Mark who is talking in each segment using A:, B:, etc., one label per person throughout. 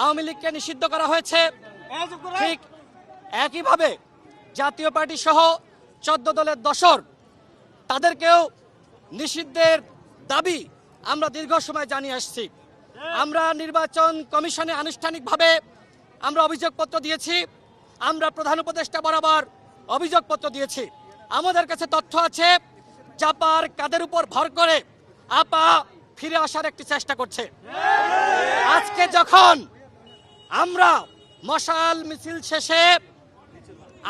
A: আওয়ামী লীগকে নিষিদ্ধ করা হয়েছে, ঠিক একইভাবে জাতীয় পার্টি সহ 14 দলের দশর তাদেরকেও নিষিদ্ধের দাবি আমরা দীর্ঘ সময় জানিয়ে আসছি। আমরা নির্বাচন কমিশনে আনুষ্ঠানিকভাবে আমরা অভিযোগপত্র দিয়েছি, আমরা প্রধান উপদেষ্টা বরাবর অভিযোগপত্র দিয়েছি। আমাদের কাছে তথ্য আছে চাপার কাদের উপর ভর করে আপা ফিরে আসার একটি চেষ্টা করছে। আজকে যখন আমরা মশাল মিছিল শেষে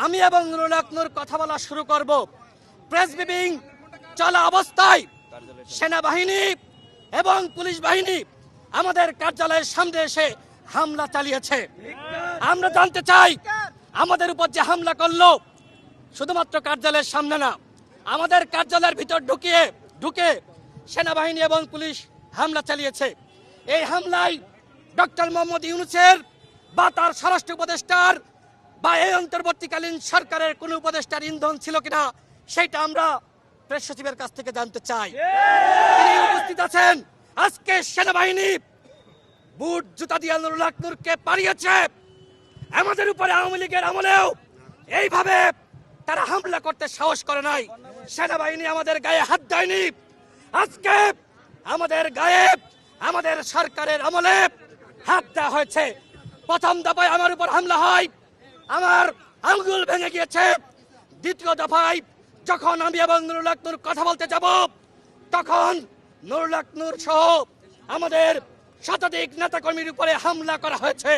A: আমি এবং নুরুল হক নূর কথা বলা শুরু করব, প্রেস ব্রিফিং চলা অবস্থায় সেনাবাহিনী এবং পুলিশ বাহিনী আমাদের কার্যালয়ের সামনে এসে হামলা চালিয়েছে। আমরা জানতে চাই আমাদের উপর যে হামলা করলো শুধুমাত্র কার্যালয়ের সামনে না, আমাদের কার্যালয়ের ভিতর ঢুকে সেনাবাহিনী এবং পুলিশ হামলা চালিয়েছে। এই হামলায় ডক্টর মোহাম্মদ ইউনূসের বা তার স্বরাষ্ট্র উপদেষ্টার বা এই অন্তর্বর্তীকালীন সরকারের কোন উপদেষ্টার ইন্ধন ছিল কিনা সেটা আমরা প্রেস সচিবের কাছ থেকে জানতে চাই। তিনি উপস্থিত আছেন। আজকে সেনাবাহিনী বুট জুতা দিয়ে নুরুল হক নূরকে পাড়িয়েছে। আমাদের উপরে আওয়ামী লীগের আমলেও এইভাবে তারা হামলা করতে সাহস করে নাই। সেনাবাহিনী আমাদের গায়ে হাত দেয়নি। আজকে আমাদের গায়ে আমাদের সরকারের আমলে হাত দেওয়া হয়েছে। প্রথম দফায় আমার উপর হামলা হয়, আমার আঙ্গুল ভেঙে গিয়েছে। দ্বিতীয় দফায় যখন আমি এবং নুরুল হক নূর কথা বলতে যাব, তখন নুরুল হক নূর সহ আমাদের শতাধিক নেতাকর্মীর উপরে হামলা করা হয়েছে।